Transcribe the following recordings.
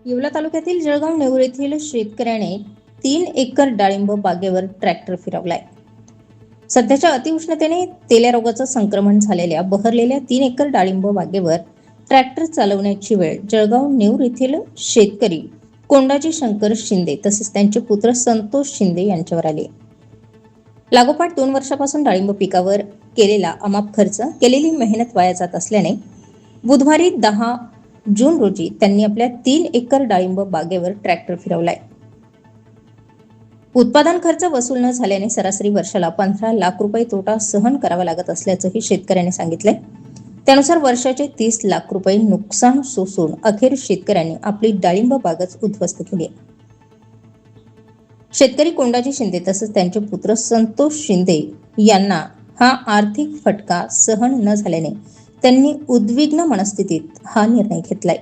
येवला तालुक्यातील जळगाव नेऊर येथील शेतकऱ्याने 3 एकर डाळिंब बागेवर ट्रॅक्टर फिरवलाय. सध्याच्या अतिउष्णतेने तेल्या रोगाचं संक्रमण झालेल्या बहरलेल्या 3 एकर डाळिंब बागेवर ट्रॅक्टर चालवण्याची वेळ जळगाव नेऊर येथील शेतकरी कोंडाजी शंकर शिंदे तसेच त्यांचे पुत्र संतोष शिंदे यांच्यावर आले. लागोपाठ 2 वर्षापासून डाळिंब पिकावर केलेला अमाप खर्च, केलेली मेहनत वाया जात असल्याने बुधवारी 10 जून रोजी त्यांनी आपल्या 3 एकर डाळिंब बागेवर ट्रॅक्टर फिरवलाय. उत्पादन खर्च वसूल न झाल्याने सरासरी वर्षाला 15 लाख रुपये तोटा सहन करावा लागत असल्याचंही शेतकऱ्यांनी सांगितलंय. त्यानुसार वर्षाचे 30 लाख रुपये नुकसान सोसून अखेर शेतकऱ्यांनी आपली डाळिंब बागच उद्ध्वस्त केली. शेतकरी कोंडाजी शिंदे तसेच त्यांचे पुत्र संतोष शिंदे यांना हा आर्थिक फटका सहन न झाल्याने त्यांनी उद्विग्न मनस्थितीत हा निर्णय घेतलाय.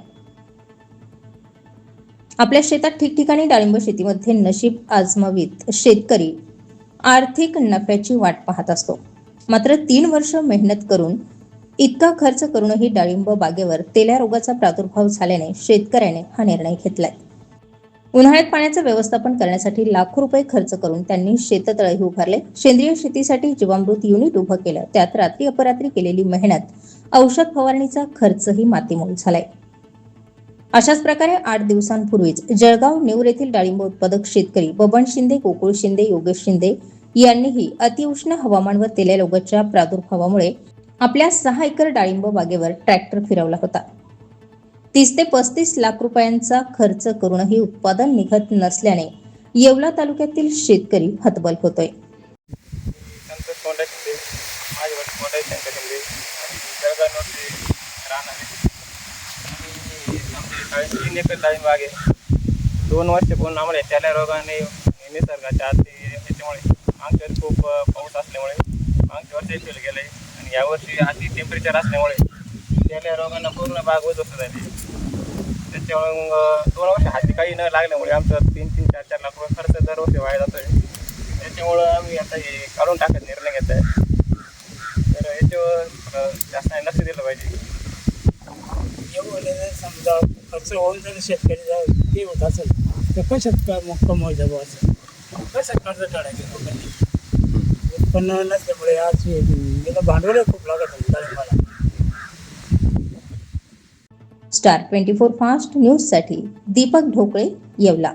आपल्या शेतात ठिकठिकाणी डाळिंब शेतीमध्ये नशीब आजमावीत शेतकरी आर्थिक नफ्याची वाट पाहत असतो. मात्र 3 वर्ष मेहनत करून इतका खर्च करूनही डाळिंब बागेवर तेल्या रोगाचा प्रादुर्भाव झाल्याने शेतकऱ्याने हा निर्णय घेतलाय. उन्हाळ्यात पाण्याचं व्यवस्थापन करण्यासाठी लाखो रुपये खर्च करून त्यांनी शेततळेही उभारले. सेंद्रिय शेतीसाठी जीवामृत युनिट उभं केलं. त्यात रात्री अपरात्री केलेली मेहनत, औषध फवारणीचा खर्चही मातीमोल झालाय. अशाच प्रकारे 8 दिवसांपूर्वीच जळगाव नेऊर येथील डाळिंब उत्पादक शेतकरी बबन शिंदे, गोकुळ शिंदे, योगेश शिंदे यांनीही अतिउष्ण हवामान व तेल्या रोगाच्या प्रादुर्भावामुळे आपल्या 6 एकर डाळिंब बागेवर ट्रॅक्टर फिरवला होता. 30 ते 35 लाख रुपयांचा खर्च करूनही उत्पादन निघत नसल्याने येवला तालुक्यातील शेतकरी हतबल होतोय. डाळिंब बाग आहे. 2 वर्ष पूर्ण आम्हाला त्याल्या रोगाने निसर्गाच्या याच्यामुळे मागच्या खूप पाऊस असल्यामुळे मागच्या वर्षी फेल गेले आणि यावर्षी अति टेम्परेचर असल्यामुळे त्याल्या रोगांना पूर्ण बाग उद्ध्वस्त झाली. त्याच्यामुळे मग 2 वर्ष हाती काही न लागल्यामुळे आमचं 3-4 लाख रुपये खर्च दरवर्षी वाया जातोय. त्याच्यामुळं आम्ही आता हे काढून टाकत निर्णय घेत आहे. तर याच्यावर जास्त लक्ष दिलं पाहिजे. समजा खर्च होऊन जर शेतकरी ते होत असेल तर कशात कमवायचं बुवा असं कसं कर्ज काढायचं लोकांनी. उत्पन्न नसल्यामुळे आज याला भांडवल खूप लागत आहे डाळिंबाला. स्टार 24 फास्ट न्यूजसाठी दीपक ढोकळे, येवला.